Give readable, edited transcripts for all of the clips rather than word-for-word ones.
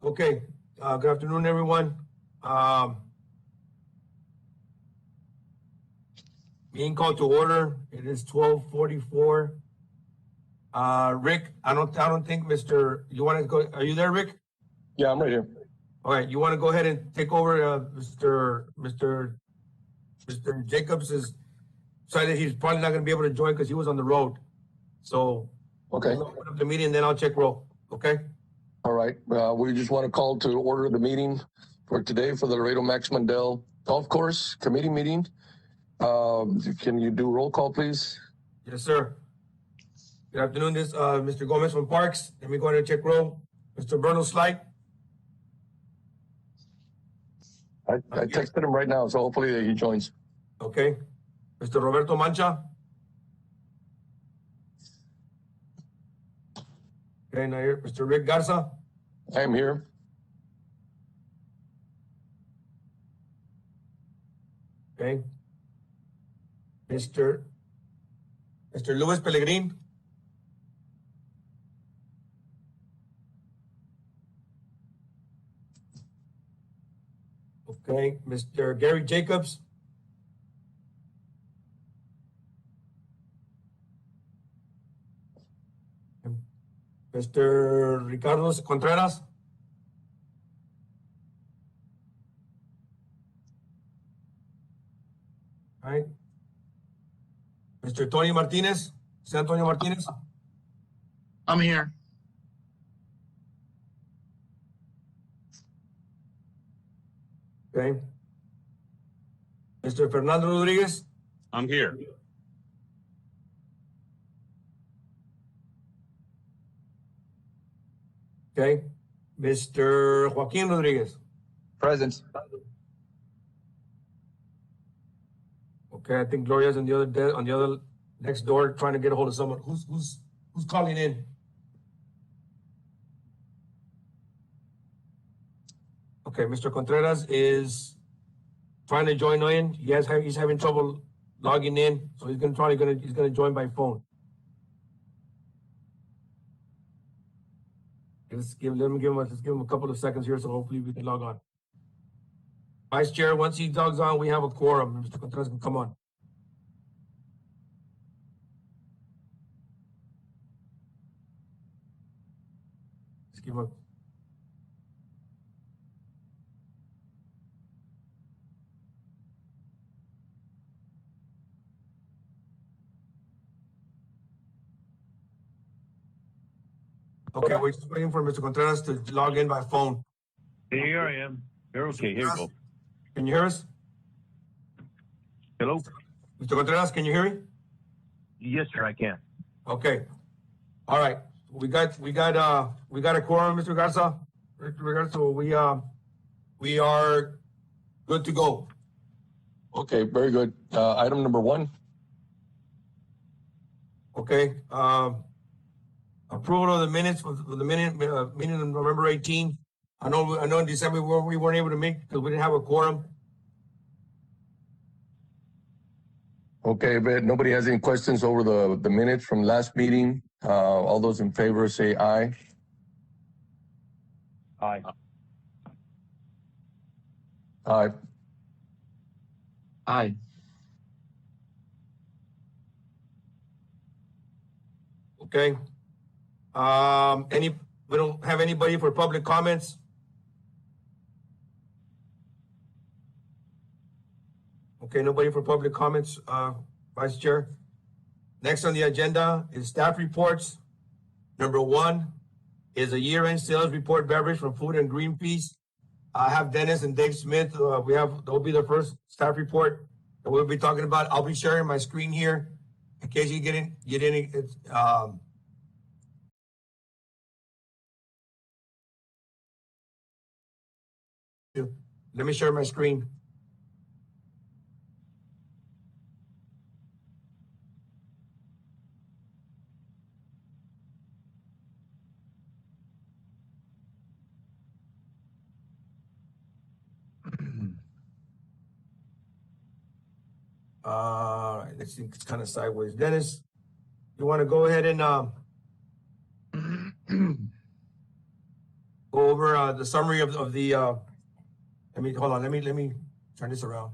Okay, good afternoon, everyone. Being called to order. It is 12:44. Rick, I don't think you want to go. Are you there, Rick? Yeah, I'm right here. All right, you want to go ahead and take over, Mr. Jacobs is decided he's probably not going to be able to join because he was on the road. So Okay. we'll open up the meeting and then I'll check roll. Okay. All right. We just want to call to order the meeting for today for the Laredo Max Mandel Golf Course Committee meeting. Can you do roll call, please? Yes, sir. Good afternoon. This Mr. Gomez from Parks. Let me go ahead and check roll. Mr. Bruno Slight. I texted him right now, so hopefully he joins. Okay. Mr. Roberto Mancha. Okay, now here. Mr. Rick Garza. I am here. Okay. Mr. Luis Pellegrin. Okay. Mr. Gary Jacobs. Mr. Ricardo Contreras. All right. Mr. Tony Martinez. San Antonio Martinez. I'm here. Okay. Mr. Fernando Rodriguez. I'm here. Okay. Mr. Joaquin Rodriguez. Present. Okay, I think Gloria's on the other next door trying to get a hold of someone. Who's calling in? Okay, Mr. Contreras is trying to join in. He's having trouble logging in, so he's gonna join by phone. Let's give him a couple of seconds here, so hopefully we can log on. Vice Chair, once he logs on, we have a quorum. Mr. Contreras can come on. Let's give him Okay, we're just waiting for Mr. Contreras to log in by phone. Here I am. You're okay. Here we go. Can you hear us? Hello? Mr. Contreras, can you hear me? Yes, sir, I can. Okay. All right. We got a quorum, Mr. Garza. So we are good to go. Okay, very good. Item number 1. Okay. Approval of the minutes for the meeting of November 18. I know in December we weren't able to make because we didn't have a quorum. Okay, but nobody has any questions over the minutes from last meeting. All those in favor say aye. Aye. Aye. Aye. Okay. We don't have anybody for public comments. Okay, nobody for public comments, Vice Chair. Next on the agenda is staff reports. Number 1 is a year-end sales report beverage from Food and Greenpeace. I have Dennis and Dave Smith. That'll be the first staff report that we'll be talking about. I'll be sharing my screen here in case you get any. Let me share my screen. Let's see, it's kind of sideways. Dennis, you want to go ahead and go go over the summary of the. Hold on. Let me turn this around.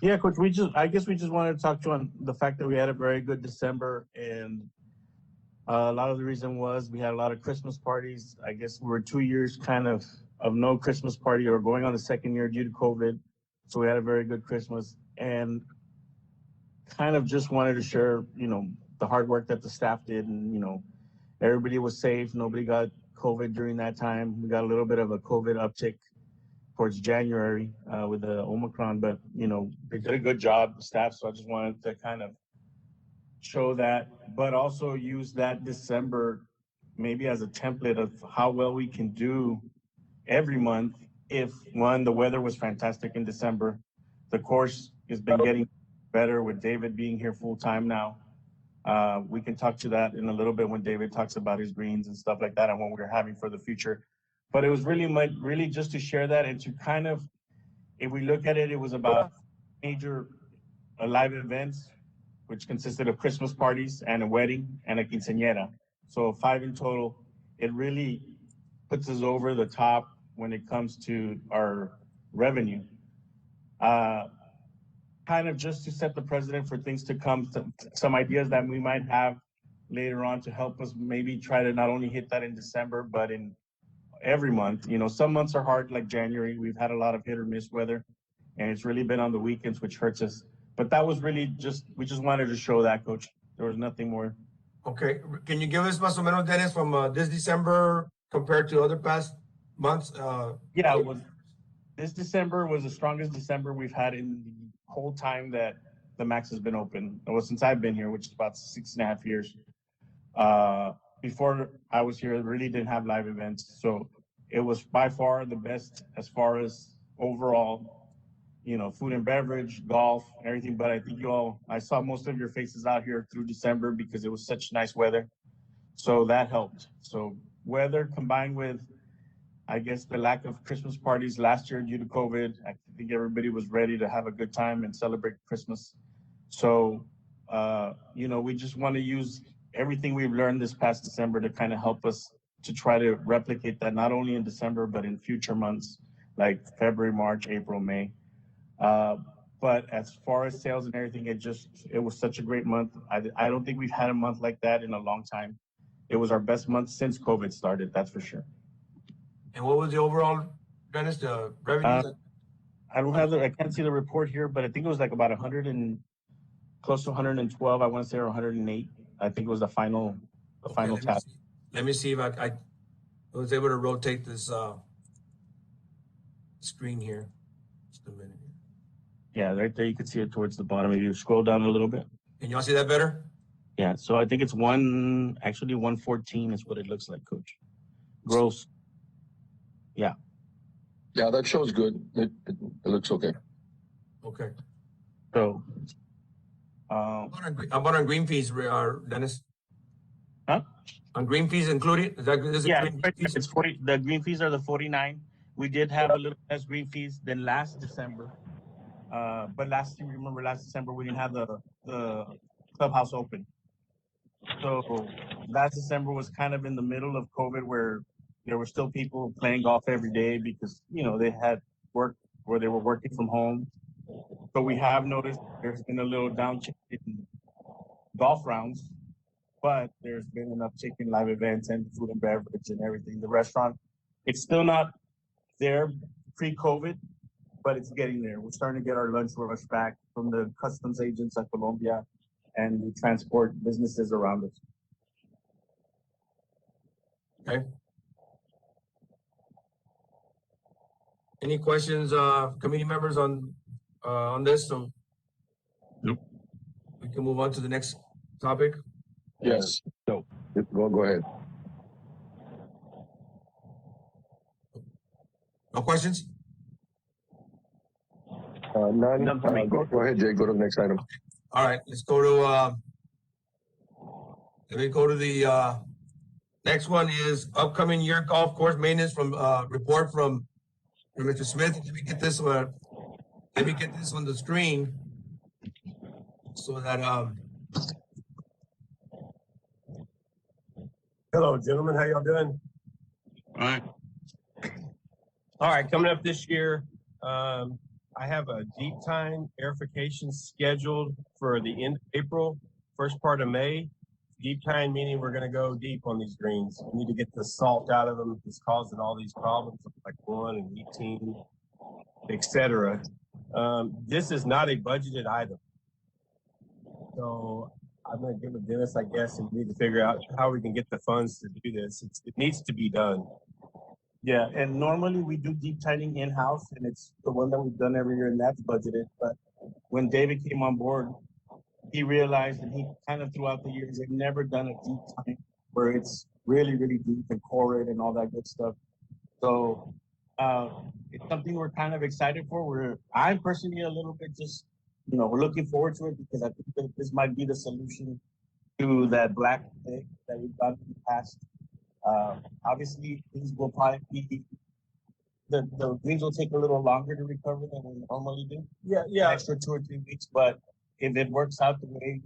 Yeah, Coach, I guess we just wanted to talk to you on the fact that we had a very good December, and a lot of the reason was we had a lot of Christmas parties. I guess we were 2 years kind of no Christmas party, or going on the second year due to COVID. So we had a very good Christmas, and kind of just wanted to share, the hard work that the staff did, and everybody was safe. Nobody got COVID during that time. We got a little bit of a COVID uptick towards January with the Omicron, but they did a good job, the staff. So I just wanted to kind of show that, but also use that December maybe as a template of how well we can do every month. If one, the weather was fantastic in December, the course has been getting better with David being here full time now. We can talk to that in a little bit when David talks about his greens and stuff like that and what we're having for the future. But it was really just to share that, and to kind of, if we look at it, it was about major live events, which consisted of Christmas parties and a wedding and a quinceañera. So 5 in total. It really puts us over the top when it comes to our revenue. Kind of just to set the precedent for things to come, some ideas that we might have later on to help us maybe try to not only hit that in December, but in every month. Some months are hard, like January. We've had a lot of hit or miss weather, and it's really been on the weekends, which hurts us. But that was really we just wanted to show that, Coach. There was nothing more. Okay, can you give us más o menos, Dennis, from this December compared to other past months? Yeah, this December was the strongest December we've had in the whole time that the Max has been open. It was since I've been here, which is about 6.5 years. Before I was here, it really didn't have live events. So it was by far the best as far as overall, food and beverage, golf, everything. But I think I saw most of your faces out here through December because it was such nice weather. So that helped. So weather combined with, I guess, the lack of Christmas parties last year due to COVID, I think everybody was ready to have a good time and celebrate Christmas. So, we just want to use everything we've learned this past December to kind of help us to try to replicate that, not only in December, but in future months like February, March, April, May. But as far as sales and everything, it was such a great month. I don't think we've had a month like that in a long time. It was our best month since COVID started, that's for sure. And what was the overall, Dennis, the revenues? I can't see the report here, but I think it was like about 100 and close to 112. I want to say, or 108. I think it was the final tally. Let me see if I was able to rotate this screen here. Just a minute. Yeah, right there you can see it towards the bottom. If you scroll down a little bit. Can y'all see that better? Yeah, so I think it's 114 is what it looks like, Coach. Gross. Yeah. Yeah, that shows good. It looks okay. Okay. So, How about on green fees, Dennis? huh? On green fees included? Yeah, it's 40. The green fees are the 49. We did have a little less green fees than last December. But last December we didn't have the clubhouse open. So last December was kind of in the middle of COVID, where there were still people playing golf every day because they had work where they were working from home. But we have noticed there's been a little downtick in golf rounds, but there's been an uptick in live events and food and beverage and everything. The restaurant, it's still not there pre-COVID, but it's getting there. We're starting to get our lunch rush back from the customs agents at Colombia and the transport businesses around us. Okay. Any questions, committee members on this? So Nope. we can move on to the next topic. Yes. No. Go ahead. No questions? None. None for me. Go ahead, Jay. Go to the next item. All right, let's go to let me go to the next one is upcoming year golf course maintenance from report from Mr. Smith. Let me get this on the screen so that, Hello, gentlemen. How y'all doing? All right. All right, coming up this year, I have a deep time aerification scheduled for the end of April, first part of May. Deep time meaning we're going to go deep on these greens. We need to get the salt out of them. It's causing all these problems like 1 and 18, etc. This is not a budgeted item. So I'm going to give it to Dennis, I guess, and we need to figure out how we can get the funds to do this. It needs to be done. Yeah, and normally we do deep tiling in-house, and it's the one that we've done every year, and that's budgeted. But when David came on board, he realized, and he kind of throughout the years, they've never done a deep time where it's really, really deep and core and all that good stuff. So it's something we're kind of excited for. I'm personally a little bit just, we're looking forward to it because I think that this might be the solution to that black thing that we've done in the past. Obviously, things will probably be the greens will take a little longer to recover than we normally do. Yeah. Extra 2 or 3 weeks, but if it works out the way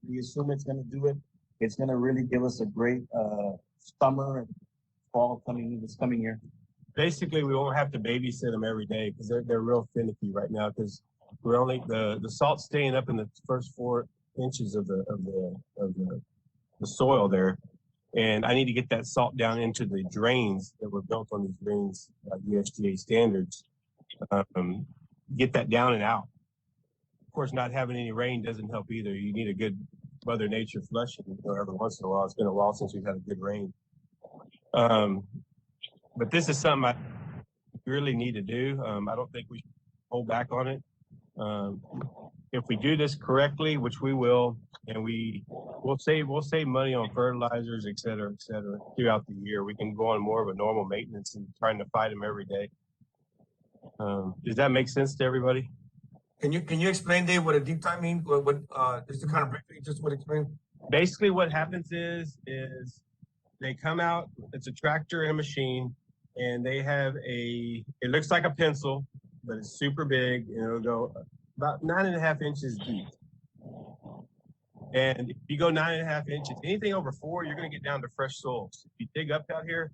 we assume it's going to do it, it's going to really give us a great summer and fall this coming year. Basically, we won't have to babysit them every day because they're real finicky right now because we're only the salt's staying up in the first 4 inches of the soil there. And I need to get that salt down into the drains that were built on these greens, USDA standards. Get that down and out. Of course, not having any rain doesn't help either. You need a good Mother Nature flushing every once in a while. It's been a while since we've had a good rain. But this is something I really need to do. I don't think we should hold back on it. If we do this correctly, which we will, and we'll save money on fertilizers, et cetera, throughout the year. We can go on more of a normal maintenance and trying to fight them every day. Does that make sense to everybody? can you explain, Dave, what a deep time means? What just to kind of briefly just what explain? Basically, what happens is they come out. It's a tractor and a machine, and they have it looks like a pencil, but it's super big, and it'll go about 9.5 inches deep. And if you go 9.5 inches, anything over 4, you're going to get down to fresh soils. If you dig up out here,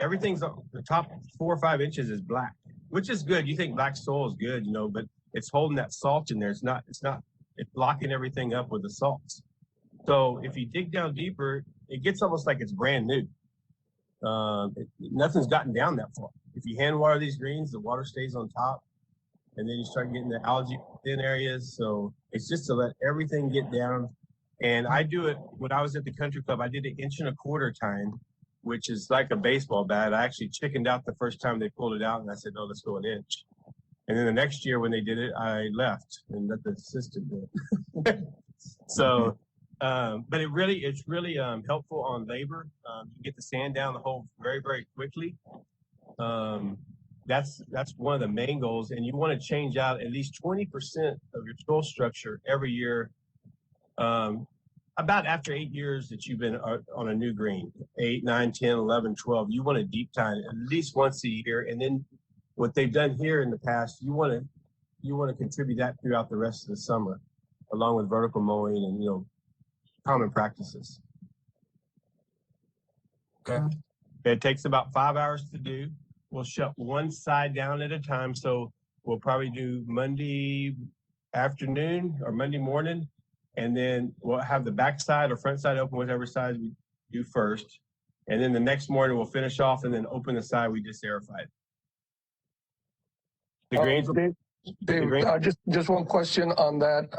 everything's the top 4 or 5 inches is black, which is good. You think black soil is good, but it's holding that salt in there. It's blocking everything up with the salts. So if you dig down deeper, it gets almost like it's brand new. Nothing's gotten down that far. If you hand water these greens, the water stays on top, and then you start getting the algae thin areas. So it's just to let everything get down. And I do it when I was at the country club. I did 1 1/4 inch time, which is like a baseball bat. I actually chickened out the first time they pulled it out, and I said, "No, let's go 1 inch." And then the next year when they did it, I left and let the assistant do it. So, but it's really helpful on labor. You get the sand down the hole very, very quickly. That's one of the main goals, and you want to change out at least 20% of your soil structure every year. About after 8 years that you've been on a new green, 8, 9, 10, 11, 12, you want to deep time at least once a year. And then what they've done here in the past, you want to contribute that throughout the rest of the summer, along with vertical mowing and common practices. Okay. It takes about 5 hours to do. We'll shut one side down at a time. So we'll probably do Monday afternoon or Monday morning, and then we'll have the back side or front side open, whichever side we do first. And then the next morning we'll finish off and then open the side we just aerified. The greens. Dave, just one question on that.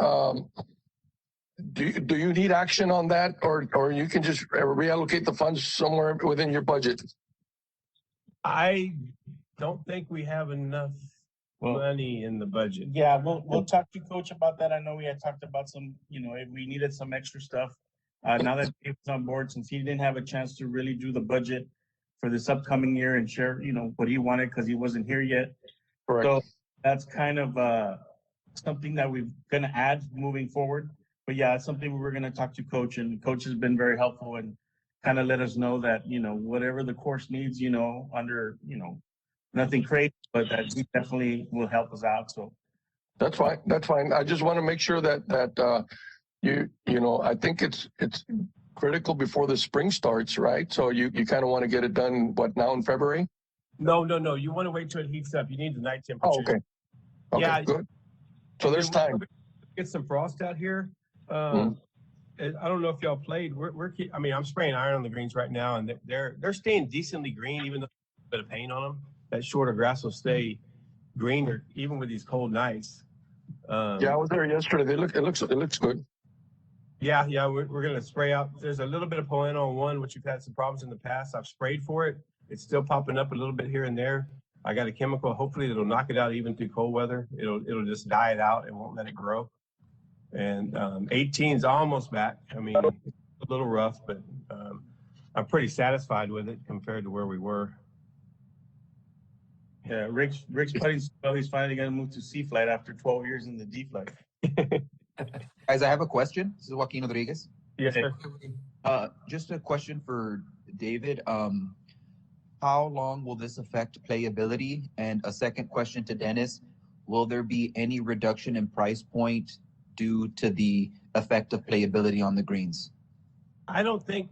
Do you need action on that, or you can just reallocate the funds somewhere within your budget? I don't think we have enough money in the budget. Yeah, we'll talk to Coach about that. I know we had talked about some, if we needed some extra stuff. Now that Dave's on board, since he didn't have a chance to really do the budget for this upcoming year and share, what he wanted because he wasn't here yet. Correct. So that's kind of something that we're going to add moving forward. But yeah, it's something we were going to talk to Coach, and Coach has been very helpful and kind of let us know that, whatever the course needs, under, nothing crazy, but that he definitely will help us out. So That's fine. That's fine. I just want to make sure that you know, I think it's critical before the spring starts, right? So you kind of want to get it done, what, now in February? No. You want to wait till it heats up. You need the night temperature. Oh, okay. Okay, Yeah. good. So there's time. Get some frost out here. Mhm. I don't know if y'all played. I mean, I'm spraying iron on the greens right now, and they're staying decently green, even though there's a bit of paint on them. That shorter grass will stay greener even with these cold nights. Yeah, I was there yesterday. It looks good. Yeah, we're gonna spray out. There's a little bit of pollen on one, which we've had some problems in the past. I've sprayed for it. It's still popping up a little bit here and there. I got a chemical. Hopefully, it'll knock it out even through cold weather. It'll just die it out and won't let it grow. And 18's almost back. I mean, it's a little rough, but I'm pretty satisfied with it compared to where we were. Yeah, Rick's putting well, he's finally gonna move to C flight after 12 years in the D flight. Guys, I have a question. This is Joaquin Rodriguez. Yes, sir. Just a question for David. How long will this affect playability? And a second question to Dennis, will there be any reduction in price point due to the effect of playability on the greens? I don't think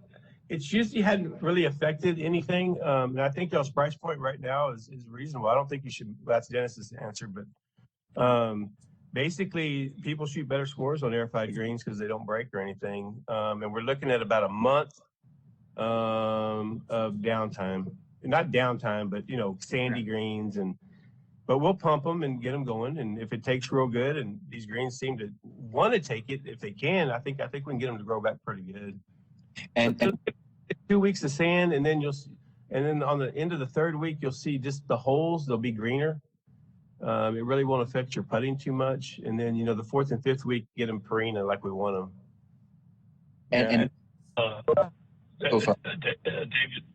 it's usually hadn't really affected anything. And I think y'all's price point right now is reasonable. I don't think you should, that's Dennis's answer, but basically people shoot better scores on airified greens because they don't break or anything. And we're looking at about a month of downtime. Not downtime, but sandy greens but we'll pump them and get them going. And if it takes real good, and these greens seem to want to take it, if they can, I think we can get them to grow back pretty good. And 2 weeks of sand, and then and then on the end of the third week, you'll see just the holes. They'll be greener. It really won't affect your putting too much. And then the fourth and fifth week, get them perina like we want them. and Go for it.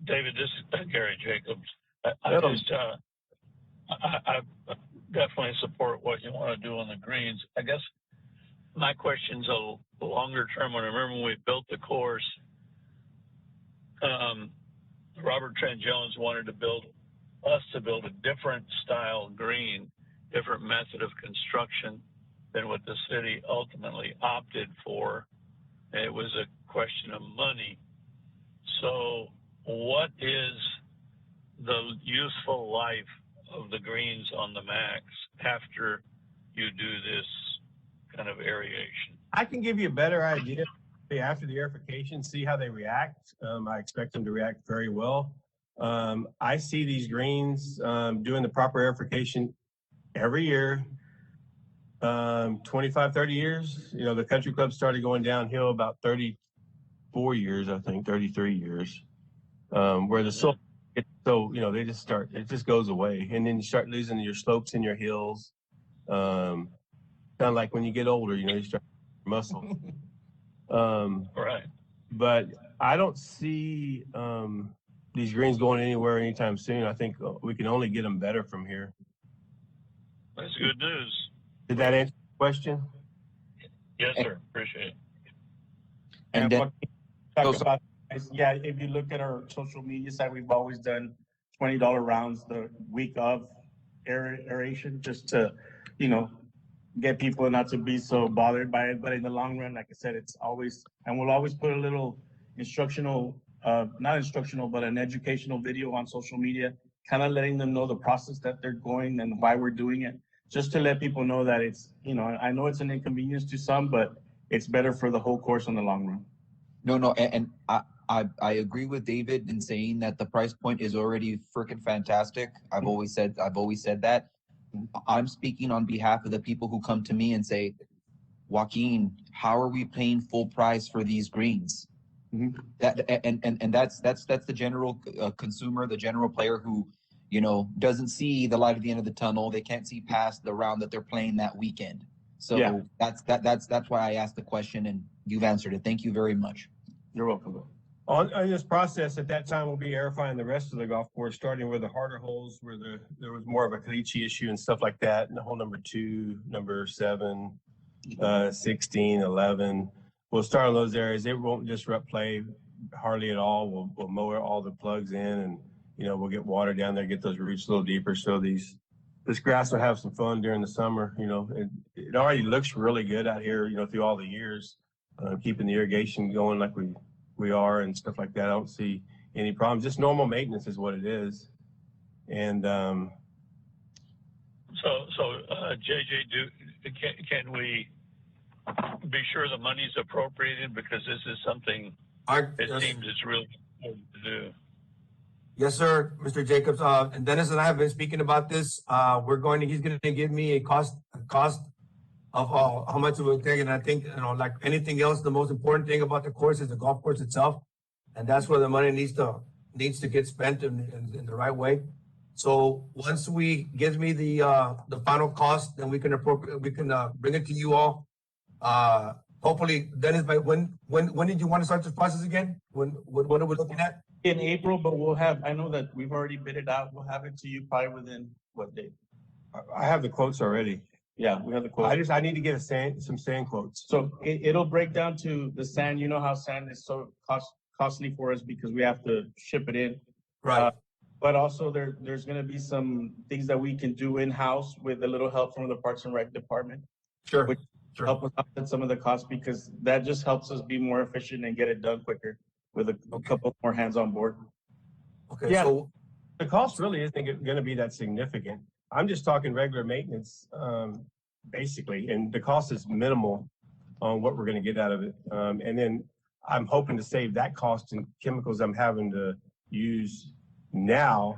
David, this is Gary Jacobs. I Hello. just, I definitely support what you want to do on the greens. I guess my question's a longer term one. I remember when we built the course, Robert Trent Jones wanted to build a different style green, different method of construction than what the city ultimately opted for. It was a question of money. So what is the useful life of the greens on the max after you do this kind of aeration? I can give you a better idea after the aerification, see how they react. I expect them to react very well. I see these greens doing the proper aerification every year. 25, 30 years. The country club started going downhill about 34 years, I think, 33 years, where the soil, they just start, it just goes away. And then you start losing your slopes and your hills. Kind of like when you get older, you start muscle. Right. But I don't see these greens going anywhere anytime soon. I think we can only get them better from here. That's good news. Did that answer the question? Yes, sir. Appreciate it. And then, Talk about, yeah, if you look at our social media site, we've always done $20 rounds the week of aeration, just to, get people not to be so bothered by it. But in the long run, like I said, it's always, and we'll always put a little instructional, not instructional, but an educational video on social media, kind of letting them know the process that they're going and why we're doing it, just to let people know that it's, I know it's an inconvenience to some, but it's better for the whole course in the long run. no, and I agree with David in saying that the price point is already freaking fantastic. I've always said that. I'm speaking on behalf of the people who come to me and say, Joaquin, how are we paying full price for these greens? Mhm. That's the general consumer, the general player who, doesn't see the light at the end of the tunnel. They can't see past the round that they're playing that weekend. So Yeah. that's why I asked the question, and you've answered it. Thank you very much. You're welcome. On this process, at that time, we'll be aerifying the rest of the golf course, starting with the harder holes where there was more of a caliche issue and stuff like that. And the hole number 2, number 7, 16, 11. We'll start on those areas. It won't disrupt play hardly at all. We'll mow all the plugs in, and we'll get water down there, get those roots a little deeper, so these this grass will have some fun during the summer. It already looks really good out here, through all the years, keeping the irrigation going like we are and stuff like that. I don't see any problems. Just normal maintenance is what it is. And JJ, can we be sure the money's appropriated, because this is something it Yes. seems it's really important to do. Yes, sir, Mr. Jacobs. And Dennis and I have been speaking about this. He's going to give me a cost of how much it will take. And I think, like anything else, the most important thing about the course is the golf course itself. And that's where the money needs to get spent in the right way. So once gives me the final cost, then we can bring it to you all. Hopefully, Dennis, by when did you want to start this process again? What are we looking at? In April, but I know that we've already bid it out. We'll have it to you probably within what date? I have the quotes already. Yeah, we have the quote. I need to get some sand quotes. So it'll break down to the sand. You know how sand is so costly for us because we have to ship it in. Right. But also there's going to be some things that we can do in-house with a little help from the Parks and Rec department. Sure. Which help us offset some of the costs, because that just helps us be more efficient and get it done quicker with a couple more hands on board. Okay. Yeah. So The cost really isn't going to be that significant. I'm just talking regular maintenance, basically, and the cost is minimal on what we're going to get out of it. And then I'm hoping to save that cost in chemicals I'm having to use now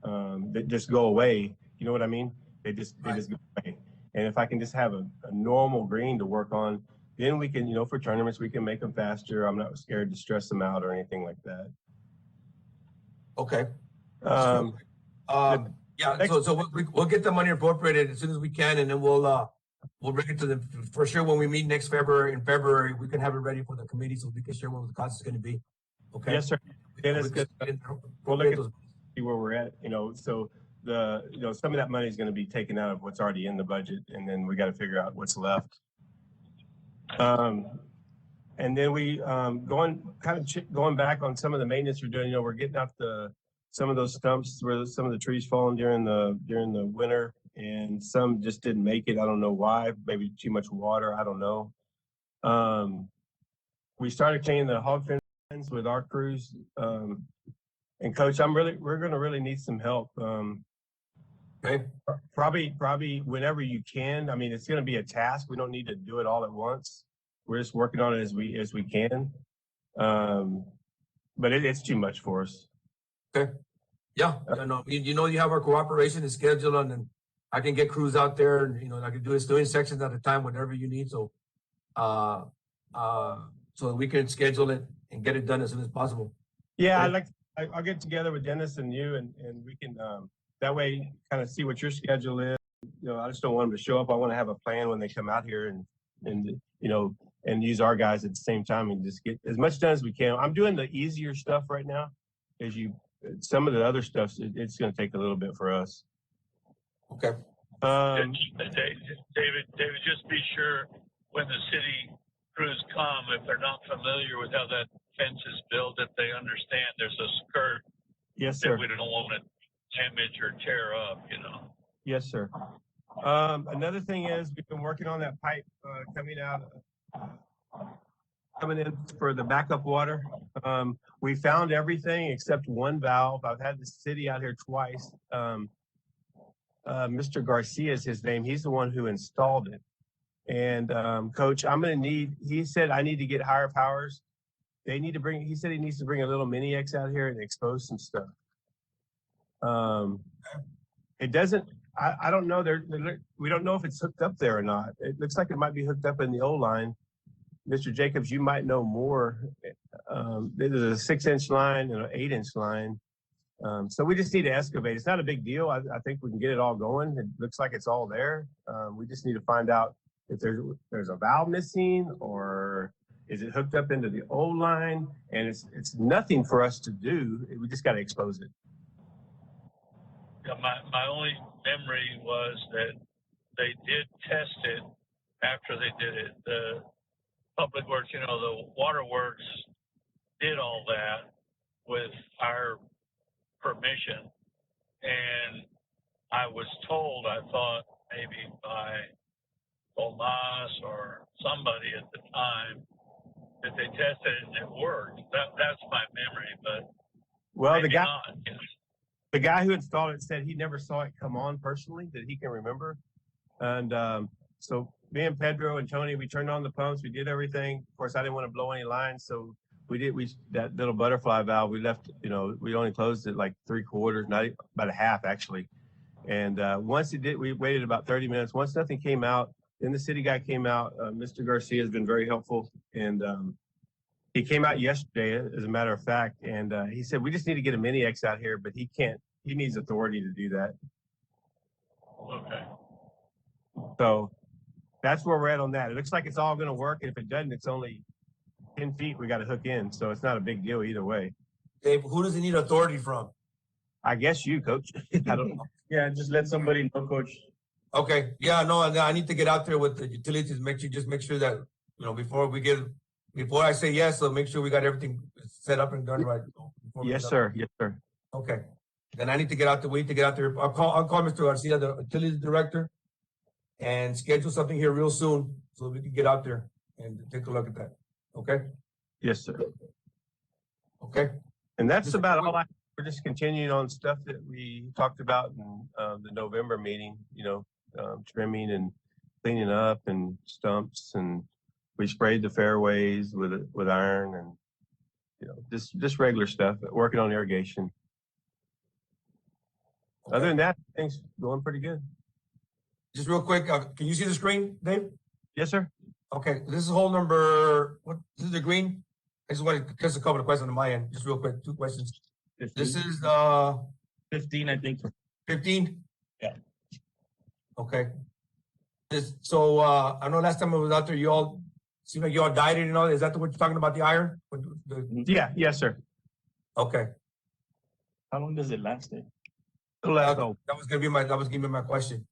that just go away. You know what I mean? They just go away. And if I can just have a normal green to work on, then we can, for tournaments, we can make them faster. I'm not scared to stress them out or anything like that. okay. Um, Yeah. So we'll get the money appropriated as soon as we can, and then we'll bring it to them for sure when we meet next February. In February, we can have it ready for the committee so we can share what the cost is going to be. Okay. Yes, sir. Dennis, we'll look at see where we're at. So some of that money is going to be taken out of what's already in the budget, and then we got to figure out what's left. And then we going back on some of the maintenance we're doing. We're getting out some of those stumps where some of the trees fallen during the winter, and some just didn't make it. I don't know why. Maybe too much water. I don't know. We started cleaning the hog fence with our crews. And Coach, we're going to really need some help. Okay. Probably whenever you can. I mean, it's going to be a task. We don't need to do it all at once. We're just working on it as we can. But it's too much for us. Okay. Yeah. You have our cooperation and schedule, and then I can get crews out there, and I can doing sections at a time, whatever you need. So, so we can schedule it and get it done as soon as possible. Yeah, Okay. I'll get together with Dennis and you, and we can that way kind of see what your schedule is. I just don't want them to show up. I want to have a plan when they come out here and use our guys at the same time and just get as much done as we can. I'm doing the easier stuff right now. Some of the other stuff, it's going to take a little bit for us. Okay. David, just be sure when the city crews come, if they're not familiar with how that fence is built, that they understand there's a skirt Yes, that sir. we don't want to damage or tear up, Yes, sir. Another thing is we've been working on that pipe coming in for the backup water. We found everything except one valve. I've had the city out here twice. Mr. Garcia is his name. He's the one who installed it. And Coach, he said I need to get higher powers. He said he needs to bring a little mini X out here and expose some stuff. It doesn't, I don't know. We don't know if it's hooked up there or not. It looks like it might be hooked up in the old line. Mr. Jacobs, you might know more. There's a 6-inch line and an 8-inch line. So we just need to excavate. It's not a big deal. I think we can get it all going. It looks like it's all there. We just need to find out if there's a valve missing, or is it hooked up into the old line? And it's nothing for us to do. We just got to expose it. My only memory was that they did test it after they did it. The Public Works, the Waterworks did all that with our permission, and I was told, I thought maybe by Tomas or somebody at the time, that they tested it and it worked. That's my memory, but Well, maybe not. the guy who installed it said he never saw it come on personally that he can remember. And so me and Pedro and Tony, we turned on the pumps, we did everything. Of course, I didn't want to blow any lines, so we that little butterfly valve, we left, we only closed it like 3/4, not about a half actually. And once it did, we waited about 30 minutes. Once nothing came out, then the city guy came out. Mr. Garcia has been very helpful, and he came out yesterday, as a matter of fact, and he said we just need to get a mini X out here, but he can't. He needs authority to do that. Okay. So that's where we're at on that. It looks like it's all going to work, and if it doesn't, it's only 10 feet we got to hook in, so it's not a big deal either way. Dave, who does it need authority from? I guess you, Coach. I don't know. Yeah, just let somebody know, Coach. Okay, yeah, no, I need to get out there with the utilities, make sure that, before I say yes, so make sure we got everything set up and done right. before we Yes, get up. sir. Yes, sir. Okay, then I need to get out there, we need to get out there. I'll call Mr. Garcia, the utilities director, and schedule something here real soon so we can get out there and take a look at that. Okay, Yes, sir. okay, And that's Just- about all. We're just continuing on stuff that we talked about in the November meeting, trimming and cleaning up and stumps, and we sprayed the fairways with iron, and just regular stuff, working on irrigation. Other than that, things going pretty good. just real quick, can you see the screen, Dave? Yes, sir. Okay, this is hole number, this is the green. I just wanted just a couple of questions on my end, just real quick, 2 questions. 15, This is 15, I think. 15? Yeah. Okay. I know last time I was out there, you all seemed like you all dyed it and all. Is that what you're talking about, the iron? Yeah. Yes, sir. Okay. How long does it last? That was gonna be my question.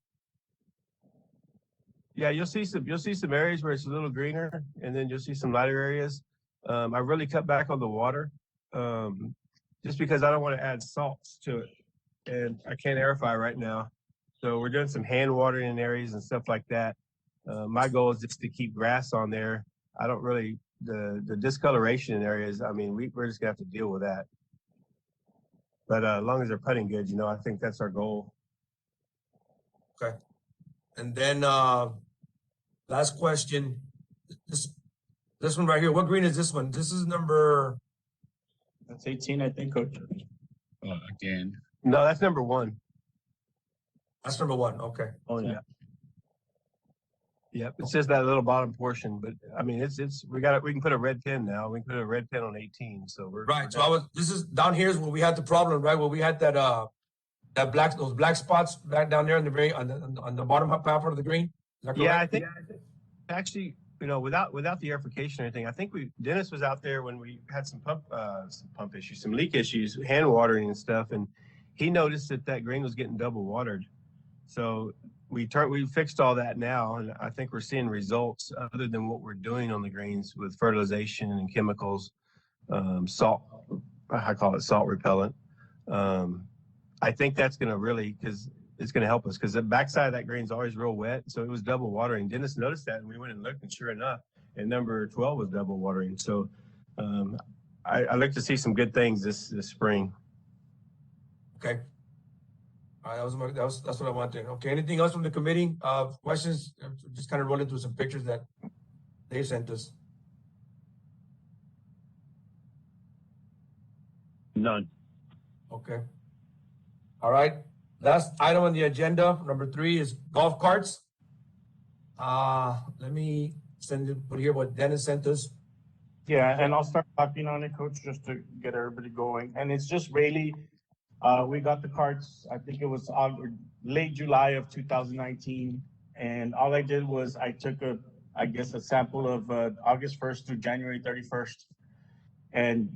Yeah, you'll see some areas where it's a little greener, and then you'll see some lighter areas. I really cut back on the water, just because I don't want to add salts to it, and I can't aerify right now. So we're doing some hand watering in areas and stuff like that. My goal is just to keep grass on there. I don't really the discoloration in areas. I mean, we're just gonna have to deal with that. But as long as they're putting good, I think that's our goal. Okay. And then last question. This one right here. What green is this one? This is number. That's 18, I think, Coach. Again. No, that's number 1. That's number 1. Okay. Oh, yeah. Yep, it's just that little bottom portion, but I mean, we can put a red pin now. We can put a red pin on 18, so we're Right. we're So this is down here is where we had the problem, right? Where we had those black spots back down there on the bottom half of the green. Is that correct? Yeah, I think actually, without the airification or anything, I think Dennis was out there when we had some pump issues, some leak issues, hand watering and stuff, and he noticed that green was getting double watered. So we fixed all that now, and I think we're seeing results other than what we're doing on the greens with fertilization and chemicals, salt. I call it salt repellent. I think that's going to because it's going to help us, because the backside of that green is always real wet. So it was double watering. Dennis noticed that, and we went and looked, and sure enough, and number 12 was double watering. So I look to see some good things this spring. Okay. All right, that's what I wanted. Okay. Anything else from the committee? Questions? Just kind of rolling through some pictures that they sent us. None. Okay. All right. Last item on the agenda, number 3, is golf carts. Let me put here what Dennis sent us. Yeah, and I'll start talking on it, Coach, just to get everybody going. And it's just really, we got the carts, I think it was late July of 2019. And all I did was I took a sample of August 1st through January 31st. And,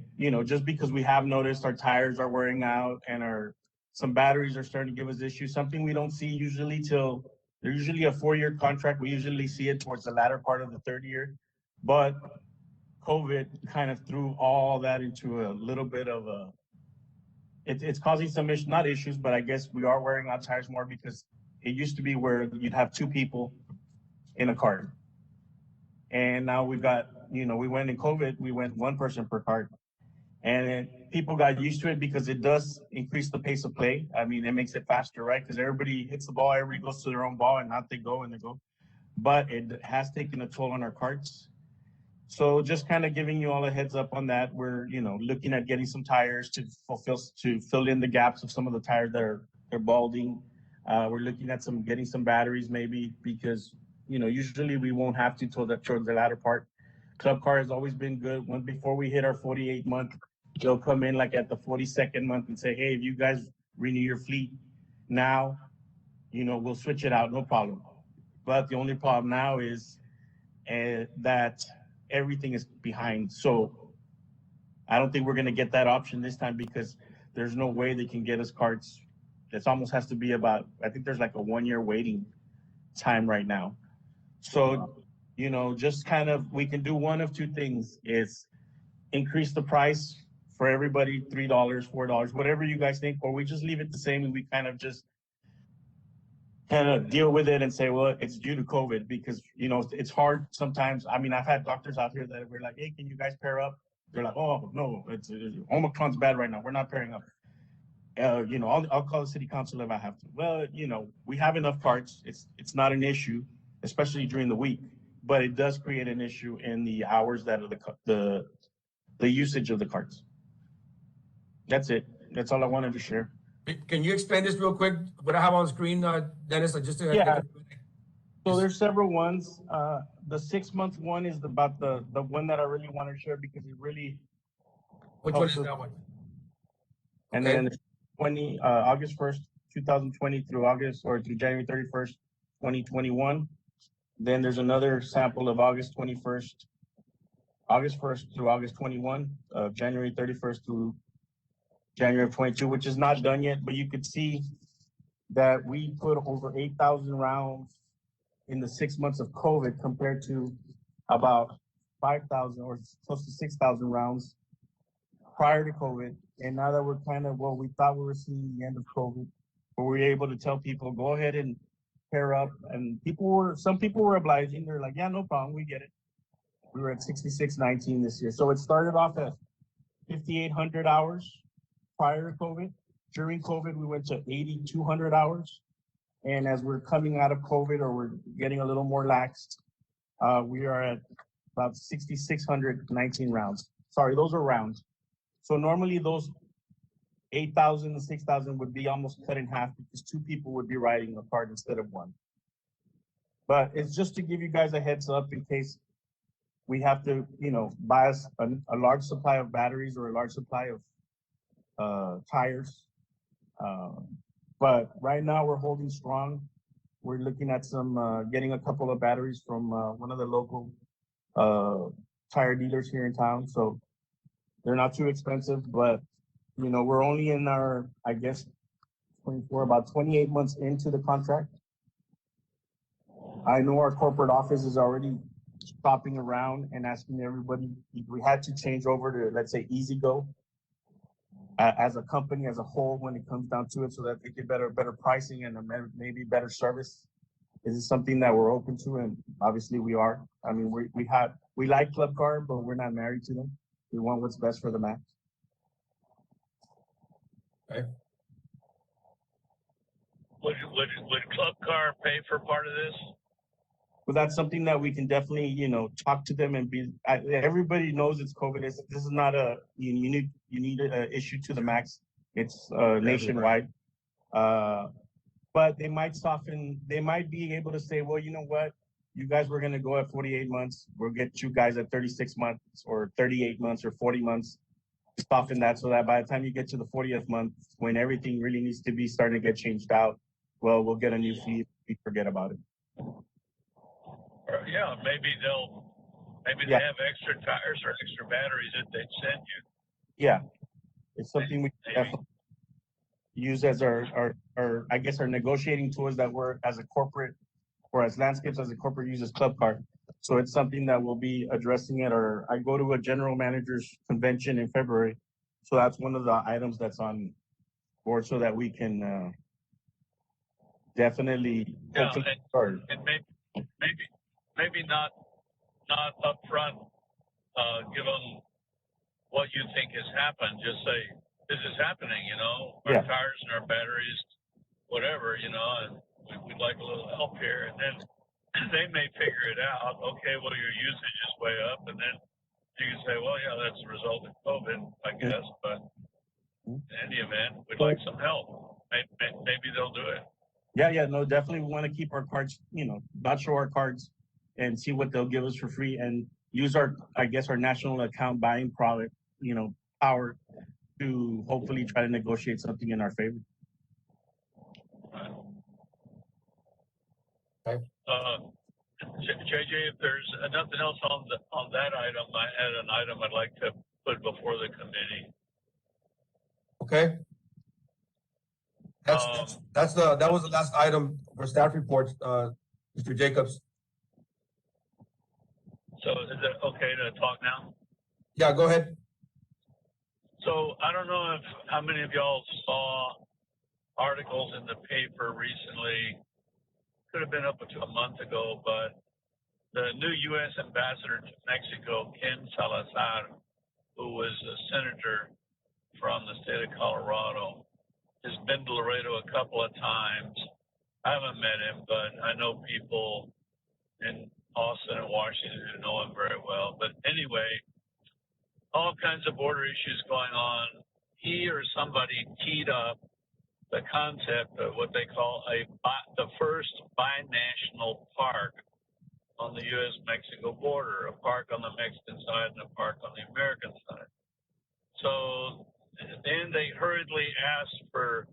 just because we have noticed our tires are wearing out and some batteries are starting to give us issues, something we don't see usually they're usually a 4-year contract. We usually see it towards the latter part of the 3rd year. But COVID kind of threw all that into a little bit of it's causing some issues, not issues, but I guess we are wearing out tires more because it used to be where you'd have two people in a cart. And now we've got, we went in COVID, we went one person per cart. And people got used to it because it does increase the pace of play. I mean, it makes it faster, right? Because everybody hits the ball, everybody goes to their own ball, and not they go and they go. But it has taken a toll on our carts. So just kind of giving you all a heads up on that. We're, looking at getting some tires to fill in the gaps of some of the tires that they're balding. We're looking at getting some batteries maybe because, usually we won't have to towards the latter part. Club car has always been good. When before we hit our 48 month, they'll come in like at the 42nd month and say, hey, if you guys renew your fleet now, we'll switch it out, no problem. But the only problem now is that everything is behind. So I don't think we're going to get that option this time because there's no way they can get us carts. This almost has to be I think there's like a 1 year waiting time right now. So, just kind of, we can do one of two things is increase the price for everybody, $3, $4, whatever you guys think, or we just leave it the same and we kind of just deal with it and say, well, it's due to COVID because, it's hard sometimes. I mean, I've had doctors out here that were like, hey, can you guys pair up? They're like, oh, no, Omicron's bad right now. We're not pairing up. I'll call the city council if I have to. Well, we have enough carts. It's not an issue, especially during the week, but it does create an issue in the hours that are the usage of the carts. That's it. That's all I wanted to share. Can you explain this real quick? What I have on screen, Dennis, just to Yeah. So there's several ones. The 6 month one is about the one that I really want to share because it really. Which one is that one? And Okay. then August 1st, 2020 through January 31st, 2021. Then there's another sample of August 1st through August 21, January 31st through January of 22, which is not done yet, but you could see that we put over 8,000 rounds in the 6 months of COVID compared to about 5,000 or close to 6,000 rounds prior to COVID. And now that we're we thought we were seeing the end of COVID, but we were able to tell people, go ahead and pair up. And some people were obliging. They're like, yeah, no problem. We get it. We were at 6619 this year. So it started off at 5,800 hours prior to COVID. During COVID, we went to 8,200 hours. And as we're coming out of COVID or we're getting a little more laxed, we are at about 6,619 rounds. Sorry, those are rounds. So normally those 8,000 and 6,000 would be almost cut in half because two people would be riding a cart instead of one. But it's just to give you guys a heads up in case we have to, buy us a large supply of batteries or a large supply of tires. But right now we're holding strong. We're looking at getting a couple of batteries from one of the local tire dealers here in town. So they're not too expensive, but we're only in our, I guess, about 28 months into the contract. I know our corporate office is already shopping around and asking everybody if we had to change over to, let's say, EasyGo as a company as a whole when it comes down to it, so that they get better pricing and maybe better service. Is it something that we're open to? And obviously we are. I mean, we like Club Car, but we're not married to them. We want what's best for the Mac. Okay. Would Club Car pay for part of this? Well, that's something that we can definitely, talk to them and everybody knows it's COVID. This is not a unique issue to the Max. It's nationwide. But they might be able to say, well, you know what? You guys were going to go at 48 months. We'll get you guys at 36 months or 38 months or 40 months. Soften that so that by the time you get to the 40th month, when everything really needs to be starting to get changed out, well, we'll get a new fleet. We forget about it. Or, yeah, maybe they have extra tires or extra batteries that they'd send you. Yeah, it's something we can definitely use as our I guess our negotiating tools that we're as a corporate or as Landscapes as a corporate uses Club Car. So it's something that we'll be addressing I go to a general managers convention in February. So that's one of the items that's on or so that we can definitely Yeah, hopefully start. and maybe not upfront, give them what you think has happened. Just say, this is happening, you know, our Yeah. tires and our batteries, whatever, you know, and we'd like a little help here. And then they may figure it out. Okay, well, your usage is way up. And then you can say, well, yeah, that's a result of COVID, I guess. But in any event, we'd like some help. Maybe they'll do it. Yeah, no, definitely we want to keep our cards, not show our cards and see what they'll give us for free and use our national account buying product, power to hopefully try to negotiate something in our favor. Okay. JJ, if there's nothing else on that item, I had an item I'd like to put before the committee. Okay. That was the last item for staff reports, Mr. Jacobs. So is it okay to talk now? Yeah, go ahead. So I don't know how many of y'all saw articles in the paper recently. Could have been up to a month ago, but the new U.S. ambassador to Mexico, Ken Salazar, who was a senator from the state of Colorado, has been to Laredo a couple of times. I haven't met him, but I know people in Austin and Washington who know him very well. But anyway, all kinds of border issues going on. He or somebody teed up the concept of what they call the first binational park on the U.S.-Mexico border, a park on the Mexican side and a park on the American side. So then they hurriedly asked for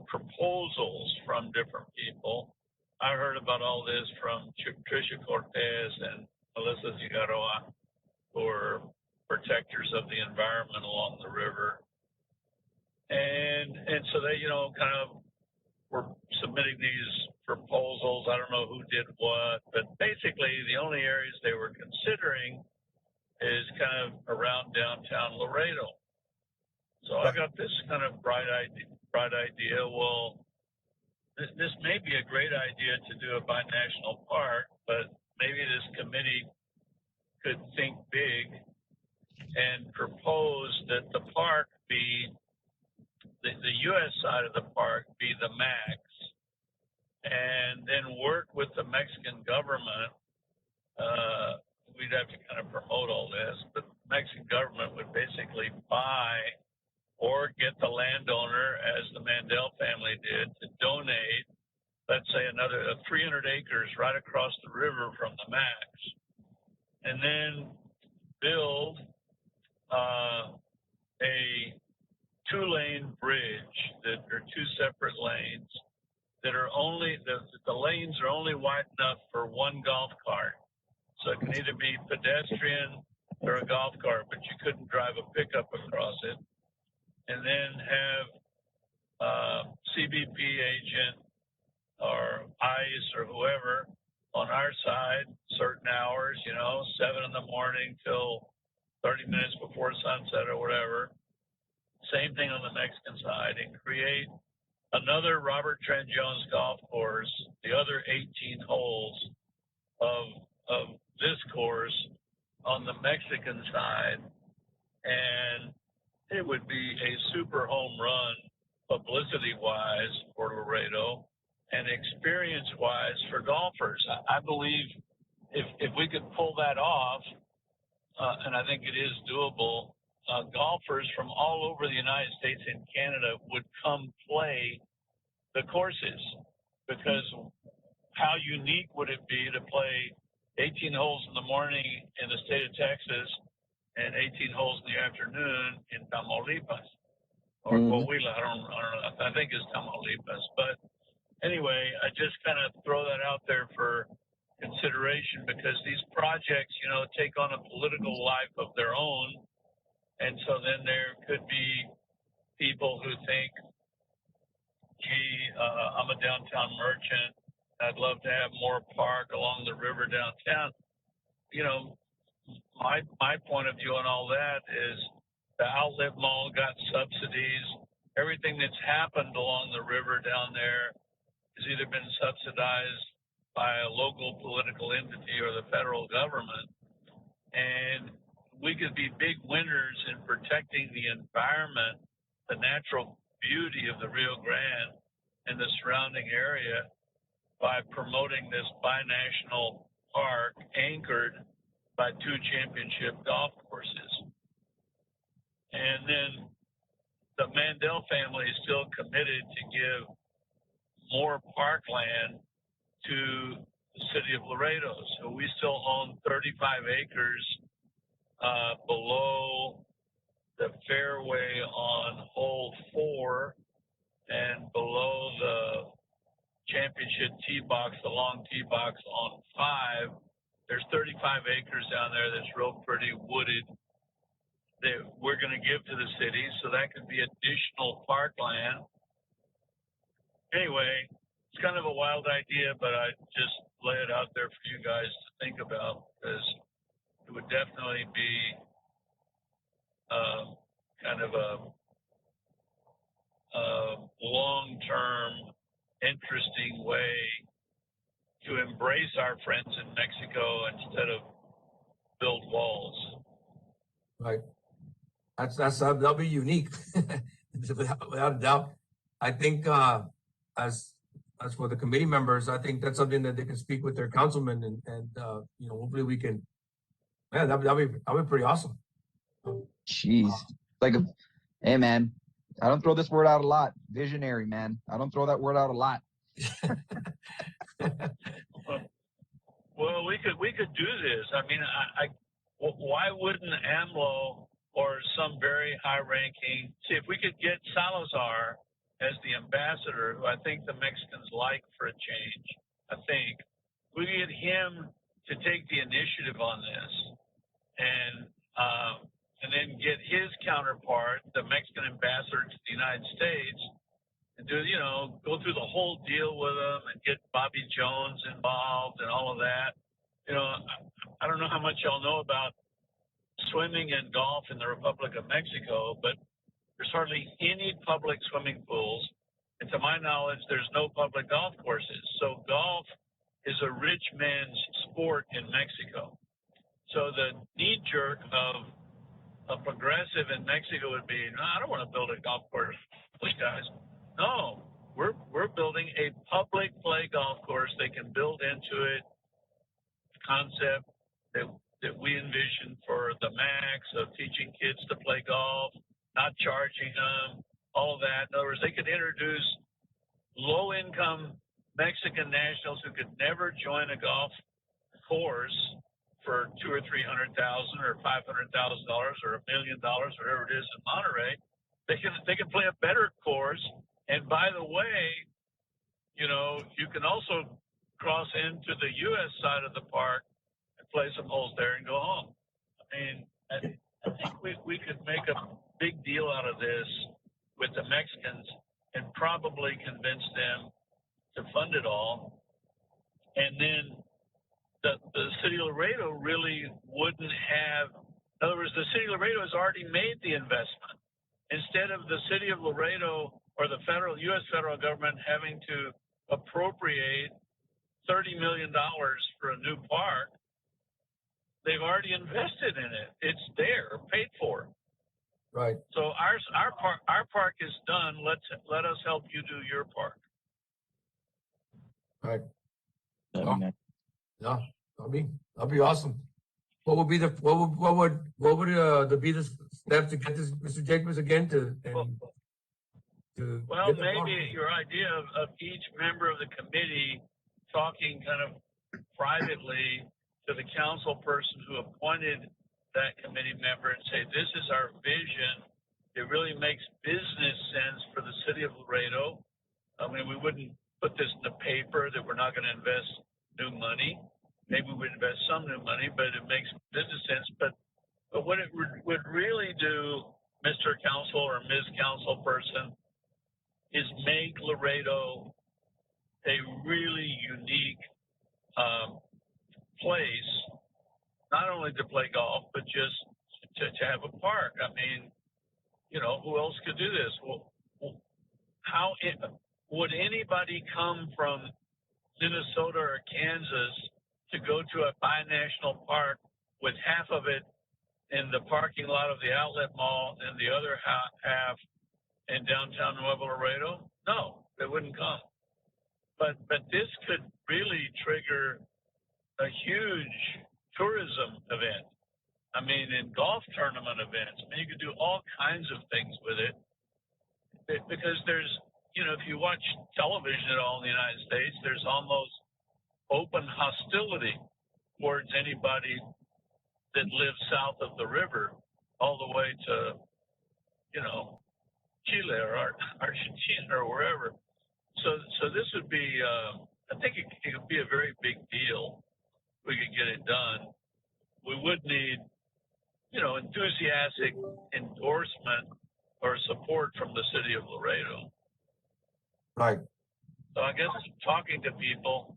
proposals from different people. I heard about all this from Tricia Cortez and Melissa Figueroa, who are protectors of the environment along the river. And so they, kind of were submitting these proposals. I don't know who did what, but basically the only areas they were considering is kind of around downtown Laredo. So I got this kind of bright idea. Well, this may be a great idea to do a binational park, but maybe this committee could think big and propose that the park be the U.S. side of the park be the max, and then work with the Mexican government. We'd have to kind of promote all this, but the Mexican government would basically buy or get the landowner, as the Mandel family did, to donate, let's say, another 300 acres right across the river from the max, and then build a two-lane bridge that are two separate lanes that are only, the lanes are only wide enough for one golf cart. So it can either be pedestrian or a golf cart, but you couldn't drive a pickup across it. And then have CBP agent or ICE or whoever on our side, certain hours, 7 in the morning till 30 minutes before sunset or whatever. Same thing on the Mexican side, and create another Robert Trent Jones golf course, the other 18 holes of this course on the Mexican side, and it would be a super home run publicity-wise for Laredo and experience-wise for golfers. I believe if we could pull that off, and I think it is doable, golfers from all over the United States and Canada would come play the courses, because how unique would it be to play 18 holes in the morning in the state of Texas and 18 holes in the afternoon in Tamaulipas or Coahuila? I don't know. I think it's Tamaulipas. But anyway, I just kind of throw that out there for consideration, because these projects, take on a political life of their own. And so then there could be people who think, gee, I'm a downtown merchant. I'd love to have more park along the river downtown. My point of view on all that is the outlet mall got subsidies. everything that's happened along the river down there has either been subsidized by a local political entity or the federal government. And we could be big winners in protecting the environment, the natural beauty of the Rio Grande and the surrounding area by promoting this binational park anchored by 2 championship golf courses. And then the Mandel family is still committed to give more parkland to the city of Laredo. So we still own 35 acres below the fairway on hole 4 and below the championship tee box, the long tee box on 5. There's 35 acres down there that's real pretty wooded that we're going to give to the city. So that could be additional parkland. Anyway, it's kind of a wild idea, but I just lay it out there for you guys to think about, because it would definitely be kind of a long-term, interesting way to embrace our friends in Mexico instead of build walls. Right. That'll be unique, without a doubt. I think as for the committee members, I think that's something that they can speak with their councilmen and hopefully we can. Yeah, that'll be pretty awesome. Jeez. Hey man, I don't throw this word out a lot. Visionary, man. I don't throw that word out a lot. Well, we could do this. I mean, why wouldn't AMLO or some very high-ranking, see, if we could get Salazar as the ambassador, who I think the Mexicans like for a change, I think, we get him to take the initiative on this and then get his counterpart, the Mexican ambassador to the United States, and go through the whole deal with them and get Bobby Jones involved and all of that. I don't know how much y'all know about swimming and golf in the Republic of Mexico, but there's hardly any public swimming pools. And to my knowledge, there's no public golf courses. So golf is a rich man's sport in Mexico. So the knee jerk of a progressive in Mexico would be, no, I don't want to build a golf course, please guys. No, we're building a public play golf course. They can build into it the concept that we envision for the max of teaching kids to play golf, not charging them, all of that. In other words, they could introduce low-income Mexican nationals who could never join a golf course for $200,000 or $300,000 or $500,000 or $1 million, whatever it is in Monterey. They can play a better course. And by the way, you can also cross into the U.S. side of the park and play some holes there and go home. I mean, I think we could make a big deal out of this with the Mexicans and probably convince them to fund it all. And then the city of Laredo really wouldn't have, in other words, the city of Laredo has already made the investment. Instead of the city of Laredo or the U.S. federal government having to appropriate $30 million for a new park, they've already invested in it. It's there, paid for. Right. So our park is done. Let us help you do your park. Right. That'd be nice. Yeah, that'll be awesome. What would be the steps to get this, Mr. Jacobs, again to Well, get the maybe law? your idea of each member of the committee talking kind of privately to the council person who appointed that committee member and say, this is our vision. It really makes business sense for the city of Laredo. I mean, we wouldn't put this in the paper that we're not going to invest new money. Maybe we would invest some new money, but it makes business sense. But what it would really do, Mr. Council or Ms. Council person, is make Laredo a really unique place, not only to play golf, but just to have a park. I mean, who else could do this? Well, would anybody come from Minnesota or Kansas to go to a binational park with half of it in the parking lot of the outlet mall and the other half in downtown Nuevo Laredo? No, they wouldn't come. But this could really trigger a huge tourism event. I mean, in golf tournament events, I mean, you could do all kinds of things with it because there's, you know, if you watch television at all in the United States, there's almost open hostility towards anybody that lives south of the river all the way to, you know, Chile or Argentina or wherever. So this would be, I think it could be a very big deal if we could get it done. We would need, you know, enthusiastic endorsement or support from the city of Laredo. Right. So I guess talking to people,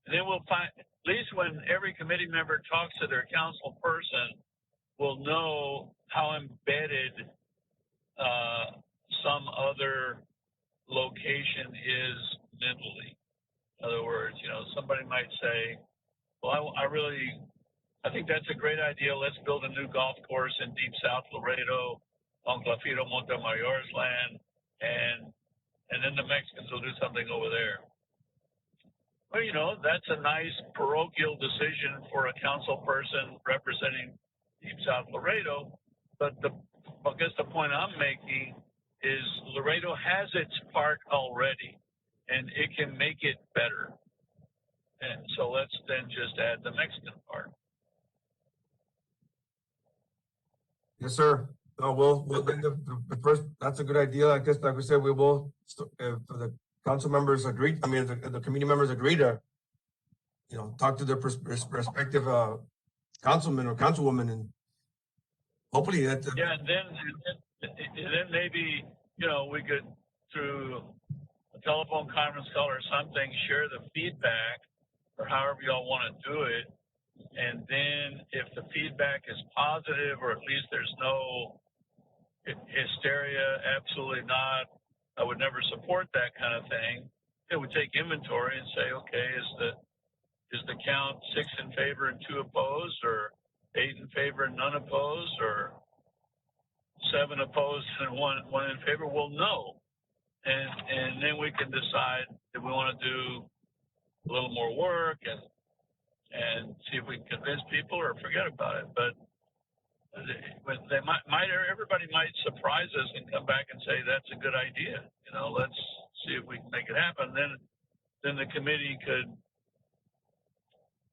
and then we'll find, at least when every committee member talks to their council person, we'll know how embedded some other location is mentally. In other words, you know, somebody might say, well, I think that's a great idea. Let's build a new golf course in deep South Laredo on Glafiro Montemayor's land, and then the Mexicans will do something over there. Well, you know, that's a nice parochial decision for a council person representing deep South Laredo. But I guess the point I'm making is Laredo has its park already, and it can make it better. And so let's then just add the Mexican part. Yes, sir. We'll then the first, that's a good idea. I guess, like we said, we will, if the council members agree, I mean, the committee members agree to, you know, talk to their respective councilman or councilwoman, and hopefully that. Yeah, and then maybe, you know, we could, through a telephone conference call or something, share the feedback or however y'all want to do it. And then if the feedback is positive, or at least there's no hysteria, absolutely not, I would never support that kind of thing. It would take inventory and say, okay, is the count 6 in favor and 2 opposed, or 8 in favor and none opposed, or 7 opposed and one in favor? Well, no. And then we can decide if we want to do a little more work and see if we can convince people or forget about it. But they everybody might surprise us and come back and say, that's a good idea. You know, let's see if we can make it happen. Then the committee could,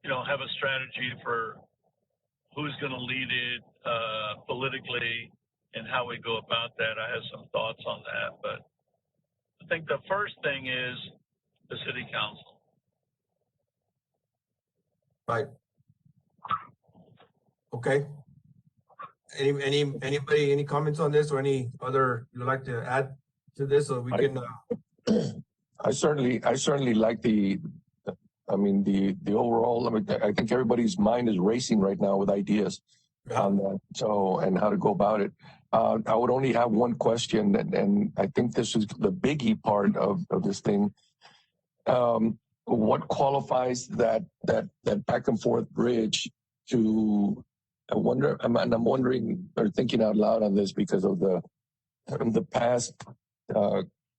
you know, have a strategy for who's going to lead it politically and how we go about that. I have some thoughts on that, but I think the first thing is the city council. Right. Okay. Any comments on this, or any other you'd like to add to this, so we can? I certainly like the overall. I mean, I think everybody's mind is racing right now with ideas on that. So, and how to go about it. I would only have one question, and I think this is the biggie part of this thing. What qualifies that back and forth bridge to? I'm wondering or thinking out loud on this because of the past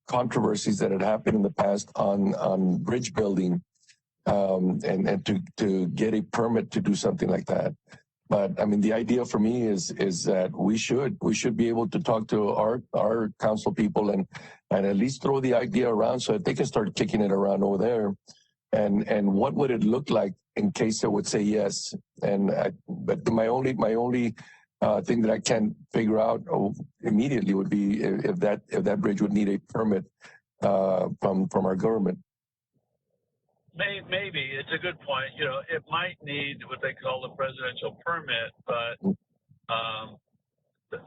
controversies that had happened in the past on bridge building, and to get a permit to do something like that. But I mean, the idea for me is that we should be able to talk to our council people and at least throw the idea around so that they can start kicking it around over there. And what would it look like in case they would say yes? But my only thing that I can't figure out immediately would be if that bridge would need a permit from our government. Maybe it's a good point. You know, it might need what they call the presidential permit, but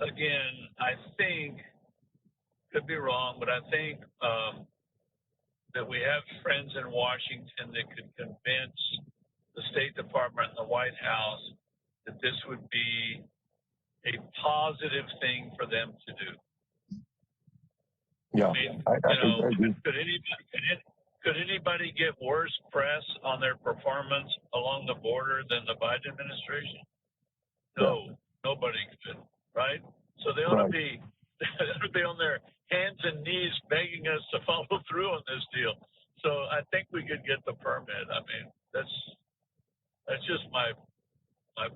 again, I think, could be wrong, but I think that we have friends in Washington that could convince the State Department and the White House that this would be a positive thing for them to do. Yeah, I mean, I you know, agree. could anybody get worse press on their performance along the border than the Biden administration? No, nobody could, right? So they ought to Right. be they ought to be on their hands and knees begging us to follow through on this deal. So I think we could get the permit. I mean, that's just my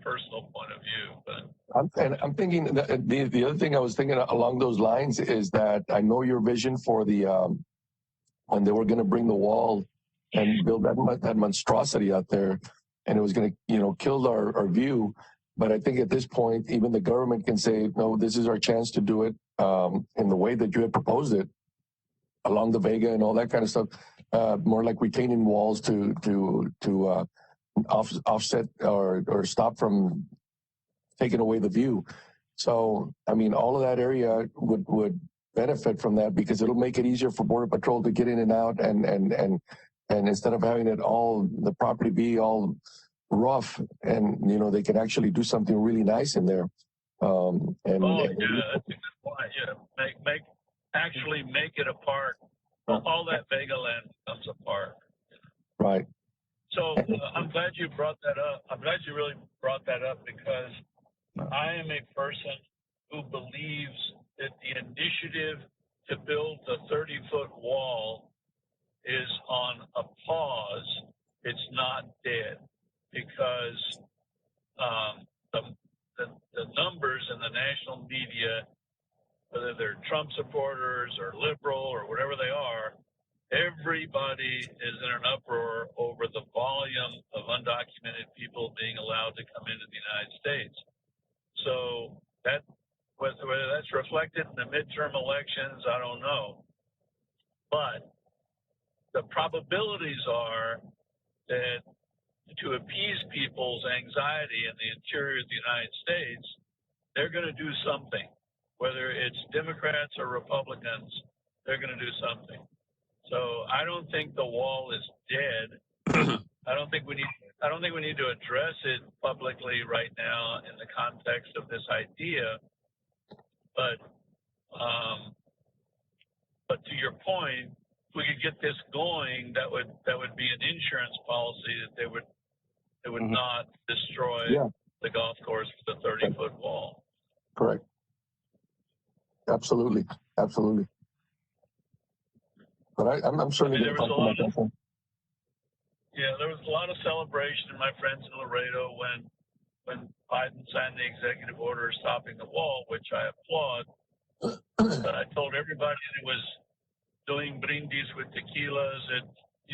personal point of view. But I'm thinking that the other thing I was thinking along those lines is that I know your vision for the when they were going to bring the wall and build that monstrosity out there, and it was going to kill our view. But I think at this point, even the government can say, no, this is our chance to do it in the way that you had proposed it along the Vega and all that kind of stuff. More like retaining walls to offset or stop from taking away the view. So, I mean, all of that area would benefit from that because it'll make it easier for Border Patrol to get in and out, and instead of having it all the property be all rough, and they can actually do something really nice in there. oh yeah, that's a good point. Yeah, make it a park. All that Vega land becomes a park. Right. So I'm glad you brought that up. I'm glad you really brought that up because I am a person who believes that the initiative to build the 30-foot wall is on a pause. It's not dead because the numbers in the national media, whether they're Trump supporters or liberal or whatever they are, everybody is in an uproar over the volume of undocumented people being allowed to come into the United States. So that whether that's reflected in the midterm elections, I don't know. But the probabilities are that to appease people's anxiety in the interior of the United States, they're going to do something. Whether it's Democrats or Republicans, they're going to do something. So I don't think the wall is dead. I don't think we need to address it publicly right now in the context of this idea. But to your point, if we could get this going, that would be an insurance policy that they would not destroy the golf course with a 30-foot wall. Correct. Absolutely. But I'm certainly going to talk to my cousin. Yeah, there was a lot of celebration in my friends in Laredo when Biden signed the executive order stopping the wall, which I applaud. But I told everybody that was doing brindis with tequilas and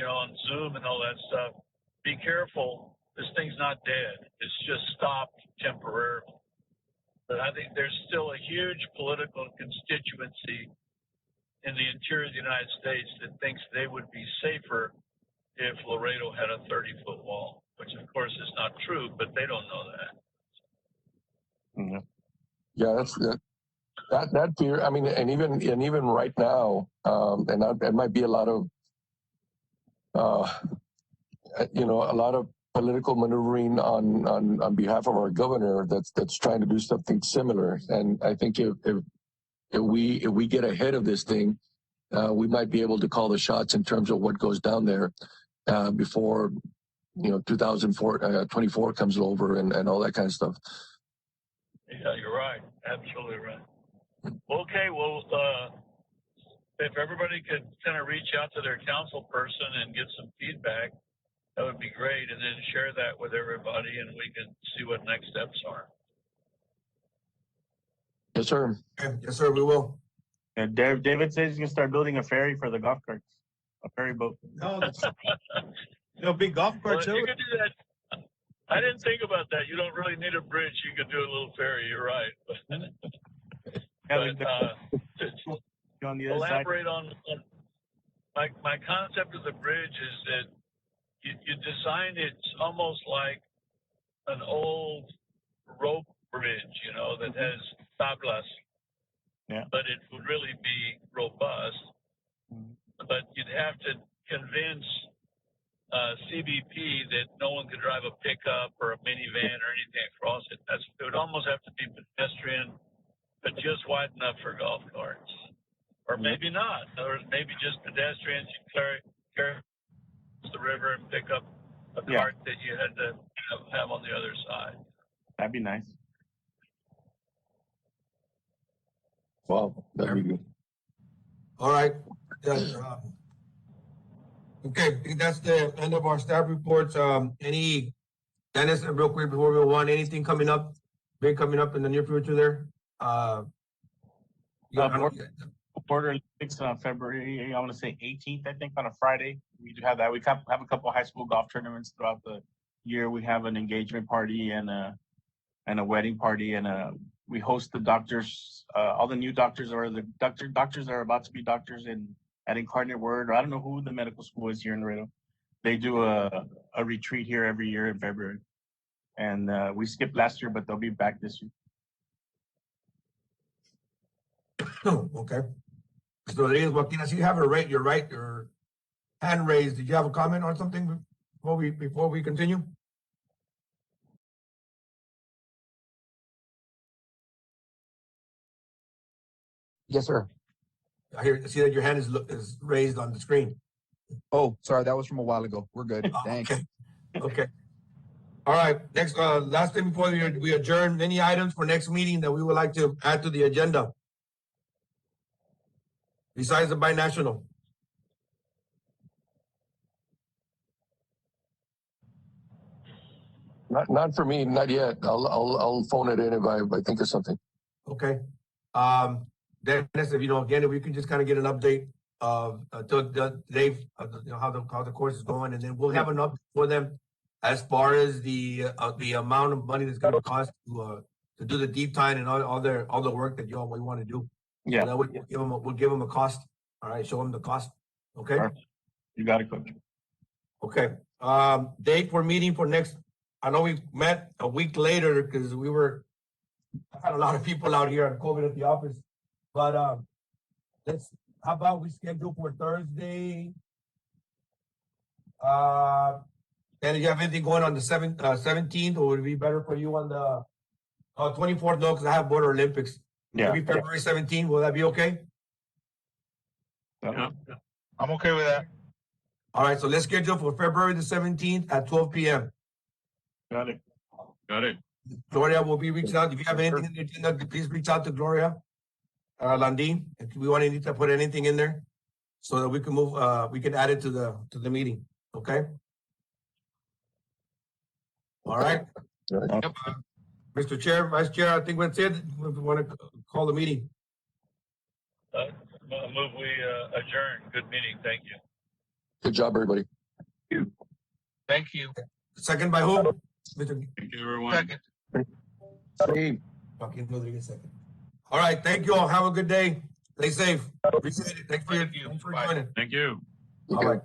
on Zoom and all that stuff, be careful. This thing's not dead. It's just stopped temporarily. But I think there's still a huge political constituency in the interior of the United States that thinks they would be safer if Laredo had a 30-foot wall, which of course is not true, but they don't know that. Yeah, that's that fear. I mean, and even right now, there might be a lot of a lot of political maneuvering on behalf of our governor that's trying to do something similar. And I think if we get ahead of this thing, we might be able to call the shots in terms of what goes down there before 2024 comes over and all that kind of stuff. Yeah, you're right. Absolutely right. Okay, well, if everybody could kind of reach out to their council person and get some feedback, that would be great, and then share that with everybody, and we can see what next steps are. Yes, sir. Okay. Yes, sir, we will. And David says he's gonna start building a ferry for the golf carts, a ferry boat. No, big golf cart Well, you could do that. I didn't think about that. You don't really need a bridge. You could do a little ferry. You're right. To on the other elaborate on my concept of the bridge is that you design it almost like an old rope bridge, that has tablas. Yeah. But it would really be robust. But you'd have to convince CBP that no one could drive a pickup or a minivan or anything across it. It would almost have to be pedestrian, but just wide enough for golf carts or maybe not, or maybe just pedestrians you carry the river and pick up a Yeah. cart that you had to have on the other side. That'd be nice. Wow, that'd be good. All right. Okay, I think that's the end of our staff reports. Any, Dennis, real quick before we move on, anything coming up, big coming up in the near future there? Yeah, I don't- Border Olympics on February, I want to say 18th, I think, on a Friday. We do have that. We have a couple of high school golf tournaments throughout the year. We have an engagement party and a wedding party, and we host the doctors. All the new doctors or the doctors that are about to be doctors at Incarnate Word, or I don't know who the medical school is here in Laredo. They do a retreat here every year in February, and we skipped last year, but they'll be back this year. Okay. So Rodriguez, Joaquin, I see you have your hand raised. Did you have a comment on something before we continue? Yes, sir. I see that your hand is raised on the screen. Oh, sorry, that was from a while ago. We're good. Oh, Thanks. okay. Okay. All right. Next, last thing before we adjourn, any items for next meeting that we would like to add to the agenda? Besides the binational. Not for me, not yet. I'll phone it in if I think of something. Okay. Dennis, if again, if we can just kind of get an update of Dave, how the course is going, and then we'll have an update for them as far as the amount of money that's going to cost to do the deep time and all the work that we want to do. Yeah. So that we'll give them a cost. All right. Show them the cost. Okay. All right. You got it, Coach. Okay. Date for meeting for next. I know we met a week later because I had a lot of people out here on COVID at the office, but how about we schedule for Thursday? And do you have anything going on the 17th, or would it be better for you on the 24th? No, because I have Border Olympics. Yeah. Maybe February 17th. Will that be okay? Yeah. I'm okay with that. All right. So let's schedule for February the 17th at 12 p.m. Got it. Got it. Gloria will be reaching out. If you have anything in the agenda, please reach out to Gloria Landin. If we want to put anything in there so that we can move, we can add it to the meeting. Okay. All right. Yep. Mr. Chair, Vice Chair, I think that's it. We want to call the meeting. Move we adjourn. Good meeting. Thank you. Good job, everybody. Thank you. Second by who? Mr. Thank you, everyone. Second. Hey. Joaquin Rodriguez, second. All right. Thank you all. Have a good day. Stay safe. Appreciate it. Thanks for Thank you. thanks for Bye. joining. Thank you. All right.